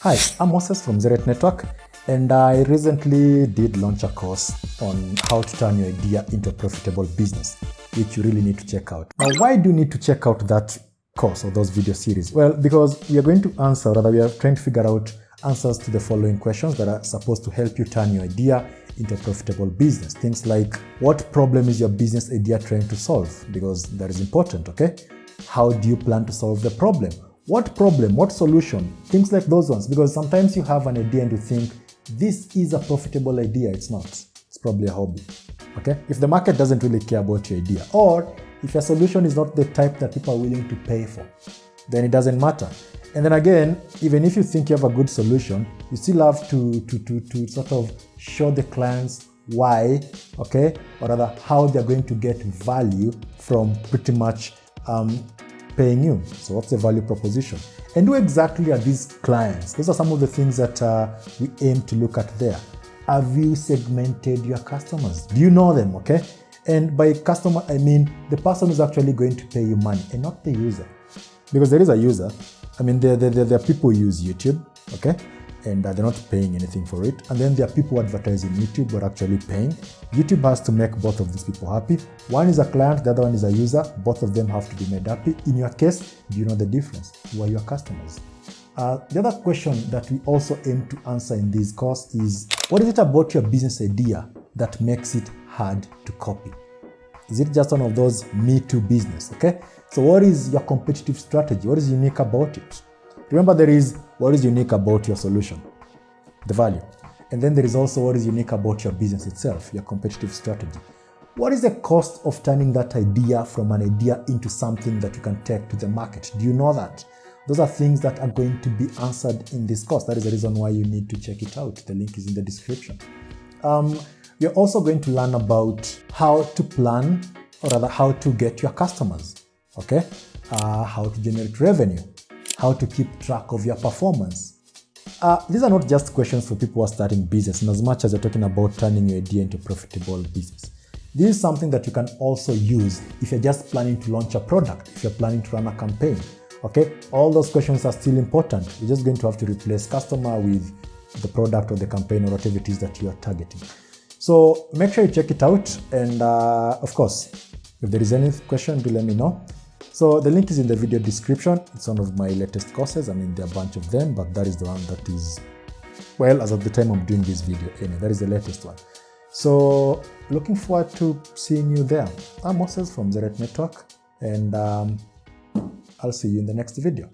Hi, I'm Moses from Zerite Network, and I recently did launch a course on how to turn your idea into a profitable business, which you really need to check out. Now, why do you need to check out that course or those video series? Well, because we are going to answer, rather we are trying to figure out answers to the following questions that are supposed to help you turn your idea into a profitable business. Things like, what problem is your business idea trying to solve? Because that is important, okay? How do you plan to solve the problem? What problem? What solution? Things like those ones. Because sometimes you have an idea and you think, this is a profitable idea. It's not. It's probably a hobby. Okay? If the market doesn't really care about your idea, or if your solution is not the type that people are willing to pay for, then it doesn't matter. And then again, even if you think you have a good solution, you still have to sort of show the clients why, okay, or rather how they're going to get value from pretty much paying you. So what's the value proposition? And who exactly are these clients? Those are some of the things that we aim to look at there. Have you segmented your customers? Do you know them, okay? And by customer, I mean the person who's actually going to pay you money and not the user. Because there is a user. I mean, there are people who use YouTube, okay? And they're not paying anything for it. And then there are people advertising YouTube who are actually paying. YouTube has to make both of these people happy. One is a client, the other one is a user. Both of them have to be made happy. In your case, do you know the difference? Who are your customers? The other question that we also aim to answer in this course is, what is it about your business idea that makes it hard to copy? Is it just one of those me too business, okay? So what is your competitive strategy? What is unique about it? Remember, there is what is unique about your solution, the value. And then there is also what is unique about your business itself, your competitive strategy. What is the cost of turning that idea from an idea into something that you can take to the market? Do you know that? Those are things that are going to be answered in this course. That is the reason why you need to check it out. The link is in the description. You're also going to learn about how to plan, or rather how to get your customers, okay? How to generate revenue, how to keep track of your performance. These are not just questions for people who are starting business, in as much as you're talking about turning your idea into a profitable business. This is something that you can also use if you're just planning to launch a product, if you're planning to run a campaign, okay? All those questions are still important. You're just going to have to replace customer with the product or the campaign or whatever it is that you are targeting. So make sure you check it out. And of course, if there is any question, do let me know. So the link is in the video description. It's one of my latest courses. I mean, there are a bunch of them, but that is the one that is, well, as of the time I'm doing this video, anyway, that is the latest one. So looking forward to seeing you there. I'm Moses from Zerite Network, and I'll see you in the next video.